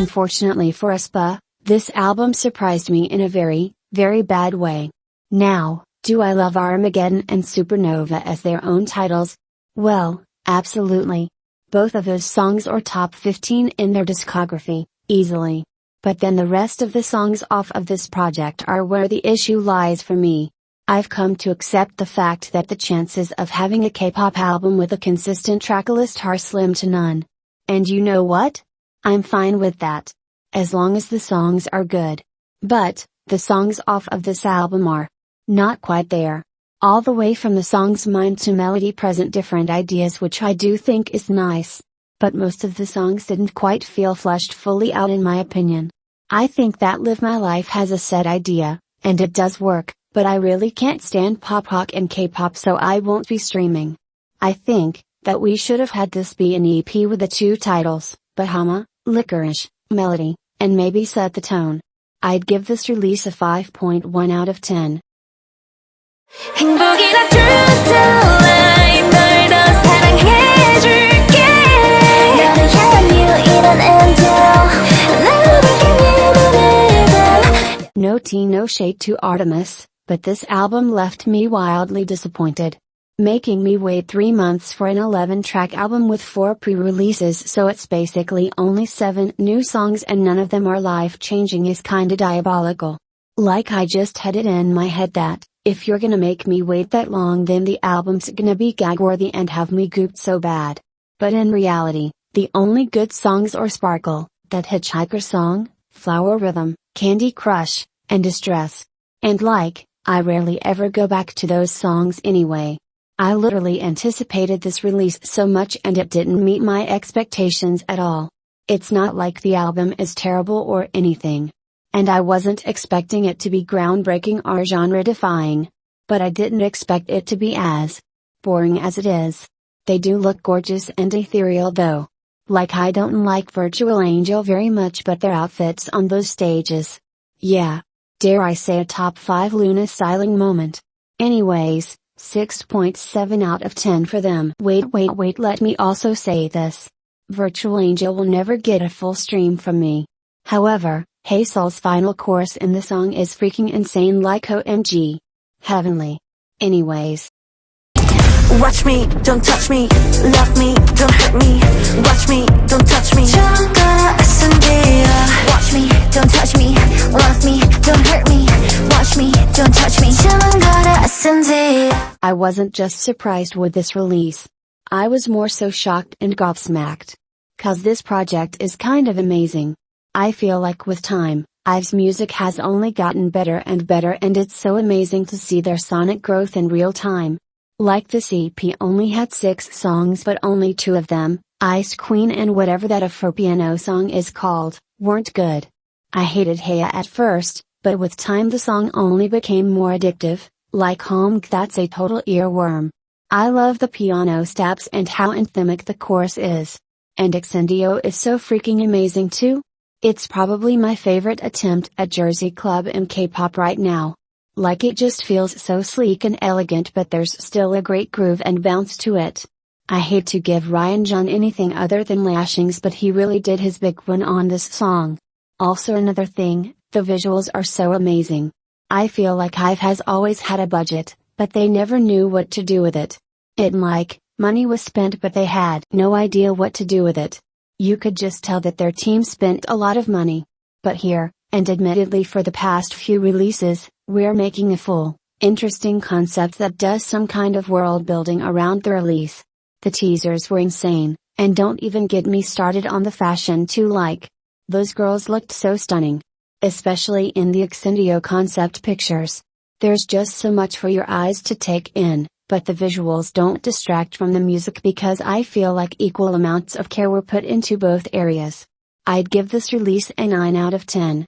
Unfortunately for Aespa, this album surprised me in a very, very bad way. Now, do I love Armageddon and Supernova as their own titles? Well, absolutely. Both of those songs are top 15 in their discography, easily. But then the rest of the songs off of this project are where the issue lies for me. I've come to accept the fact that the chances of having a K-pop album with a consistent track list are slim to none. And you know what? I'm fine with that. As long as the songs are good. But, the songs off of this album are not quite there. All the way from the song's mind to melody present different ideas, which I do think is nice. But most of the songs didn't quite feel fleshed fully out in my opinion. I think that Live My Life has a set idea, and it does work, but I really can't stand pop rock and K-pop, so I won't be streaming. I think that we should have had this be an EP with the two titles, Bahama, Licorice, Melody, and maybe Set the Tone. I'd give this release a 5.1 out of 10. No tea, no shade to Artemis, but this album left me wildly disappointed. Making me wait 3 months for an 11-track album with 4 pre-releases, so it's basically only 7 new songs and none of them are life-changing, is kinda diabolical. Like I just had it in my head that, if you're gonna make me wait that long, then the album's gonna be gag-worthy and have me gooped so bad. But in reality, the only good songs are Sparkle, That Hitchhiker Song, Flower Rhythm, Candy Crush, and Distress. And I rarely ever go back to those songs anyway. I literally anticipated this release so much and it didn't meet my expectations at all. It's not like the album is terrible or anything. And I wasn't expecting it to be groundbreaking or genre-defying. But I didn't expect it to be as boring as it is. They do look gorgeous and ethereal though. I don't like Virtual Angel very much, but their outfits on those stages. Yeah. Dare I say a top 5 Loona styling moment. Anyways, 6.7 out of 10 for them. Wait, let me also say this. Virtual Angel will never get a full stream from me. However, haseul's final chorus in the song is freaking insane, like OMG. Heavenly. Anyways. Watch me, don't touch me, love me, don't hurt me. Watch me, don't touch me. Watch me, don't touch me, love me, don't hurt me. Watch me, don't touch me. I wasn't just surprised with this release. I was more so shocked and gobsmacked. 'Cause this project is kind of amazing. I feel like with time, Ive's music has only gotten better and better, and it's so amazing to see their sonic growth in real time. Like this EP only had 6 songs, but only 2 of them, Ice Queen and whatever that Afro piano song is called, weren't good. I hated Heya at first, but with time the song only became more addictive, like Home, that's a total earworm. I love the piano stabs and how anthemic the chorus is. And Exendio is so freaking amazing too. It's probably my favorite attempt at Jersey Club and K-pop right now. It just feels so sleek and elegant, but there's still a great groove and bounce to it. I hate to give Ryan John anything other than lashings, but he really did his big one on this song. Also another thing, the visuals are so amazing. I feel like Ive has always had a budget, but they never knew what to do with it. Money was spent but they had no idea what to do with it. You could just tell that their team spent a lot of money. But here, and admittedly for the past few releases, we're making a full, interesting concept that does some kind of world building around the release. The teasers were insane, and don't even get me started on the fashion too. Those girls looked so stunning. Especially in the Exendio concept pictures. There's just so much for your eyes to take in, but the visuals don't distract from the music because I feel like equal amounts of care were put into both areas. I'd give this release a 9 out of 10.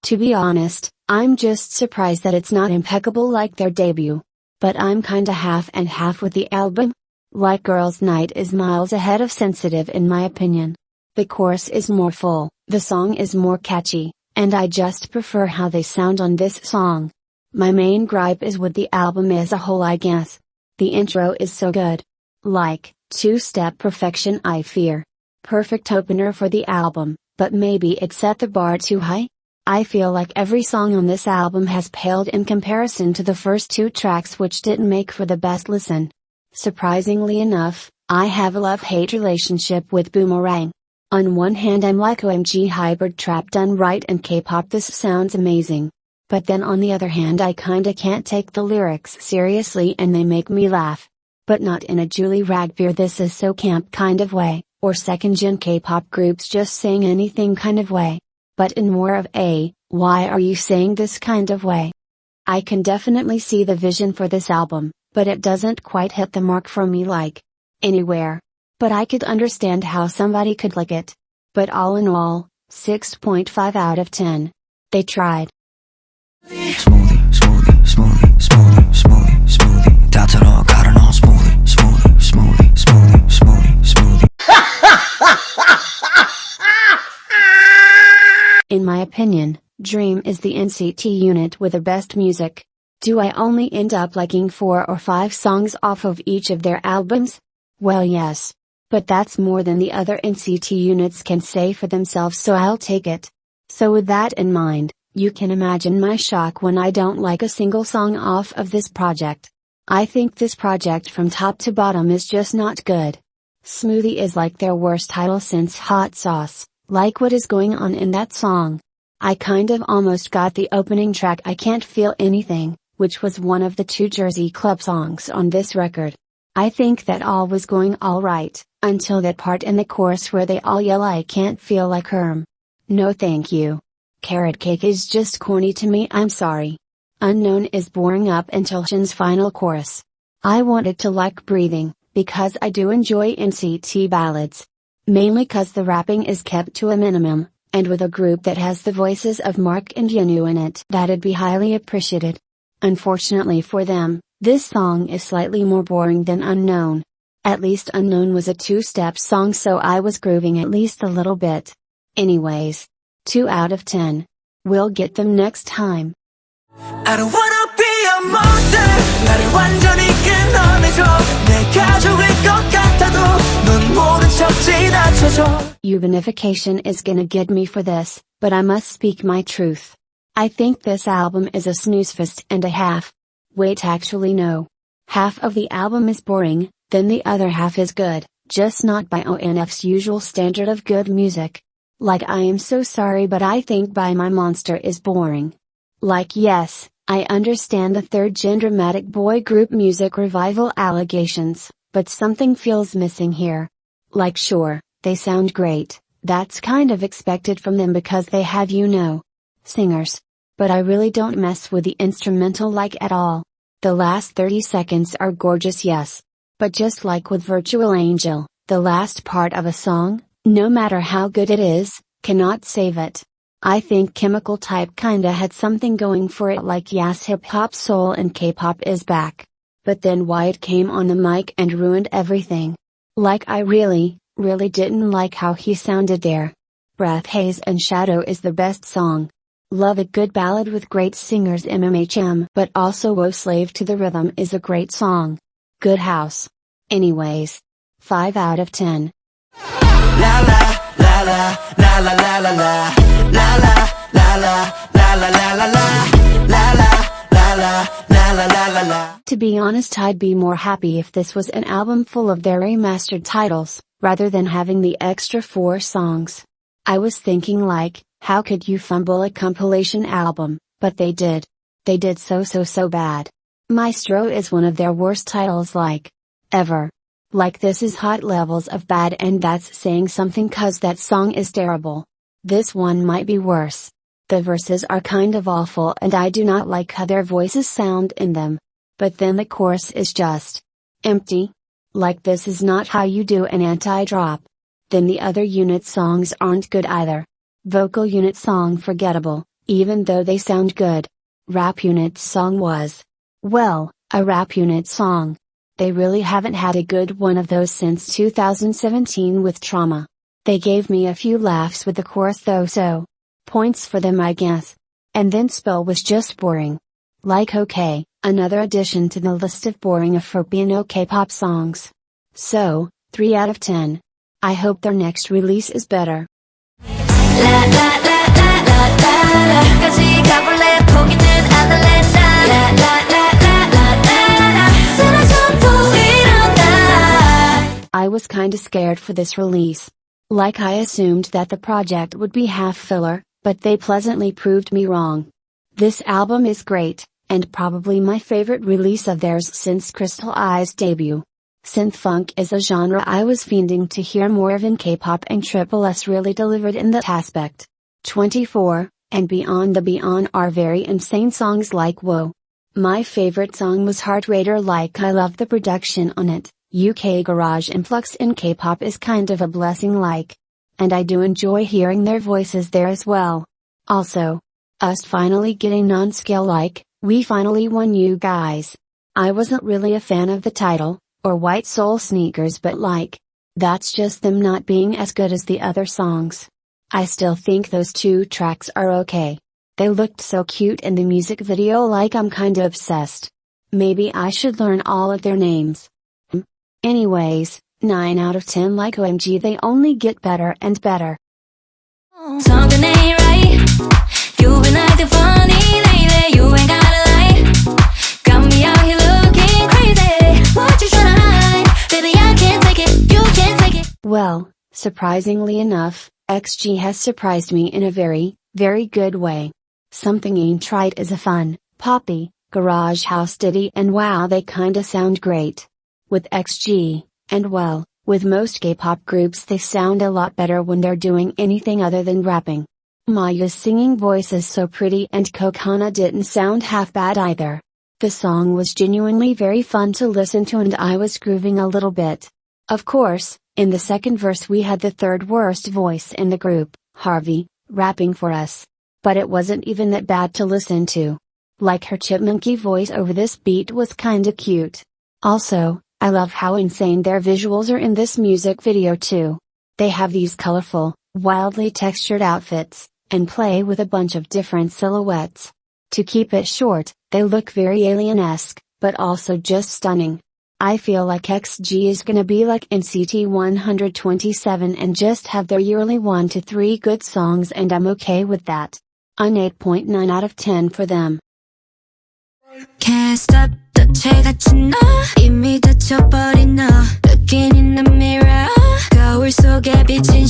To be honest, I'm just surprised that it's not impeccable like their debut. But I'm kinda half and half with the album. Girls' Night is miles ahead of Sensitive in my opinion. The chorus is more full, the song is more catchy, and I just prefer how they sound on this song. My main gripe is with the album as a whole, I guess. The intro is so good. Like, two-step perfection, I fear. Perfect opener for the album, but maybe it set the bar too high? I feel like every song on this album has paled in comparison to the first two tracks, which didn't make for the best listen. Surprisingly enough, I have a love-hate relationship with Boomerang. On one hand, I'm like, OMG, hybrid trap done right and K-pop, this sounds amazing. But then on the other hand, I kinda can't take the lyrics seriously and they make me laugh. But not in a Julie Ragbeer this is so camp kind of way, or second-gen K-pop groups just saying anything kind of way. But in more of a, why are you saying this kind of way? I can definitely see the vision for this album, but it doesn't quite hit the mark for me like anywhere. But I could understand how somebody could like it. But all in all, 6.5 out of 10. They tried. Smoothie, smoothie, smoothie, smoothie, smoothie, smoothie. 다처럼 갈아 넣은 smoothie, smoothie, smoothie, smoothie, smoothie, smoothie. In my opinion, Dream is the NCT unit with the best music. Do I only end up liking 4 or 5 songs off of each of their albums? Well, yes. But that's more than the other NCT units can say for themselves, so I'll take it. So with that in mind, you can imagine my shock when I don't like a single song off of this project. I think this project from top to bottom is just not good. Smoothie is like their worst title since Hot Sauce, like what is going on in that song. I kind of almost got the opening track I Can't Feel Anything, which was one of the 2 Jersey Club songs on this record. I think that all was going alright, until that part in the chorus where they all yell I can't feel like herm. No thank you. Carrot Cake is just corny to me, I'm sorry. Unknown is boring up until Shin's final chorus. I wanted to like Breathing, because I do enjoy NCT ballads. Mainly cause the rapping is kept to a minimum, and with a group that has the voices of Mark and Yenu in it, that'd be highly appreciated. Unfortunately for them, this song is slightly more boring than Unknown. At least Unknown was a 2-step song, so I was grooving at least a little bit. Anyways. 2 out of 10. We'll get them next time. I don't wanna be a monster. 나를 완전히 끊어내줘. 내 가족일 것 같아도 넌 모른 척 지나쳐줘. Unification is gonna get me for this, but I must speak my truth. I think this album is a snoozefest and a half. Wait, actually no. Half of the album is boring, then the other half is good, just not by ONF's usual standard of good music. Like, I am so sorry, but I think By My Monster is boring. Like, yes, I understand the third-gen dramatic boy group music revival allegations, but something feels missing here. Like, sure, they sound great, that's kind of expected from them because they have, singers. But I really don't mess with the instrumental like at all. The last 30 seconds are gorgeous, yes. But just like with Virtual Angel, the last part of a song, no matter how good it is, cannot save it. I think Chemical Type kinda had something going for it, like yes, hip hop, soul and K-pop is back. But then Wyatt came on the mic and ruined everything. Like, I really didn't like how he sounded there. Breath, Haze and Shadow is the best song. Love a good ballad with great singers MMHM, but also Woe Slave to the Rhythm is a great song. Good house. Anyways. 5 out of 10. La la la la la la la la la la la la la la la la la la la la. To be honest, I'd be more happy if this was an album full of their remastered titles, rather than having the extra 4 songs. I was thinking like, how could you fumble a compilation album, but they did. They did so bad. Maestro is one of their worst titles like, ever. Like, this is hot levels of bad, and that's saying something cause that song is terrible. This one might be worse. The verses are kind of awful and I do not like how their voices sound in them. But then the chorus is just empty. Like, this is not how you do an anti-drop. Then the other unit songs aren't good either. Vocal unit song forgettable, even though they sound good. Rap unit song was, well, a rap unit song. They really haven't had a good one of those since 2017 with Trauma. They gave me a few laughs with the chorus though, so points for them, I guess. And then Spill was just boring. Like okay, another addition to the list of boring Afropiano K-pop songs. So, 3 out of 10. I hope their next release is better. I was kinda scared for this release. Like I assumed that the project would be half filler, but they pleasantly proved me wrong. This album is great, and probably my favorite release of theirs since Crystal Eye's debut. Synth funk is a genre I was fiending to hear more of in K-pop, and S really delivered in that aspect. 24, and Beyond the Beyond are very insane songs like Whoa. My favorite song was Heart Raider. Like I love the production on it. UK garage influx in K-pop is kind of a blessing like. And I do enjoy hearing their voices there as well. Also, us finally getting non-scale like, we finally won you guys. I wasn't really a fan of the title, or White Soul Sneakers, but like, that's just them not being as good as the other songs. I still think those 2 tracks are okay. They looked so cute in the music video, like I'm kinda obsessed. Maybe I should learn all of their names. Anyways, 9 out of 10. Like OMG, they only get better and better. Something ain't right. You've been acting funny lately. You ain't gotta lie. Got me out here looking crazy. What you tryna hide? Baby, I can't take it. You can't take it. Well, surprisingly enough, XG has surprised me in a very, very good way. Something Ain't Right is a fun, poppy, garage house ditty, and wow, they kinda sound great. With XG, and well, with most K-pop groups, they sound a lot better when they're doing anything other than rapping. Maya's singing voice is so pretty, and Kokana didn't sound half bad either. The song was genuinely very fun to listen to, and I was grooving a little bit. Of course, in the second verse we had the third worst voice in the group, Harvey, rapping for us. But it wasn't even that bad to listen to. Like her chipmunky voice over this beat was kinda cute. Also, I love how insane their visuals are in this music video too. They have these colorful, wildly textured outfits, and play with a bunch of different silhouettes. To keep it short, they look very alien-esque, but also just stunning. I feel like XG is gonna be like NCT 127 and just have their yearly 1 to 3 good songs, and I'm okay with that. An 8.9 out of 10 for them. Can't stop the 채같이 너 이미 다쳐버린 너 Looking in the mirror 거울 속에 비친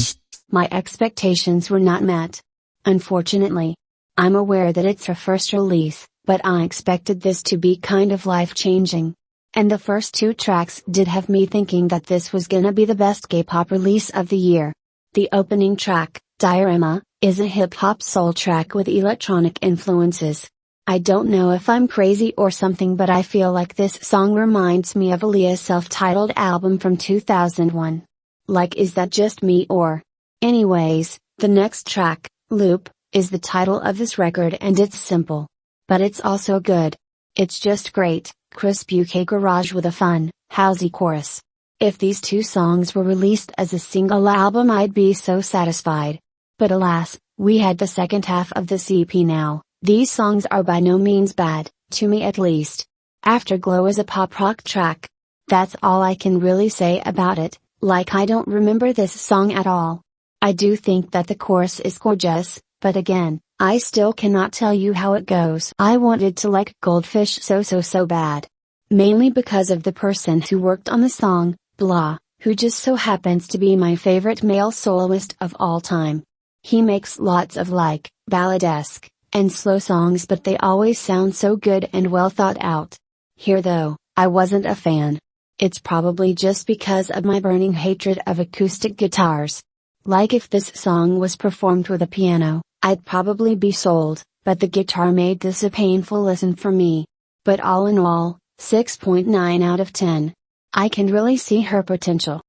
My expectations were not met. Unfortunately. I'm aware that it's her first release, but I expected this to be kind of life-changing. And the first 2 tracks did have me thinking that this was gonna be the best K-pop release of the year. The opening track, Diorama, is a hip-hop soul track with electronic influences. I don't know if I'm crazy or something, but I feel like this song reminds me of Aaliyah's self-titled album from 2001. Like, is that just me or? Anyways, the next track, Loop, is the title of this record, and it's simple. But it's also good. It's just great, crisp UK garage with a fun, housey chorus. If these 2 songs were released as a single album, I'd be so satisfied. But alas, we had the second half of this EP now. These songs are by no means bad, to me at least. Afterglow is a pop rock track. That's all I can really say about it, like I don't remember this song at all. I do think that the chorus is gorgeous, but again, I still cannot tell you how it goes. I wanted to like Goldfish so bad. Mainly because of the person who worked on the song, Blah, who just so happens to be my favorite male soloist of all time. He makes lots of like, balladesque, and slow songs, but they always sound so good and well thought out. Here though, I wasn't a fan. It's probably just because of my burning hatred of acoustic guitars. Like if this song was performed with a piano, I'd probably be sold, but the guitar made this a painful listen for me. But all in all, 6.9 out of 10. I can really see her potential.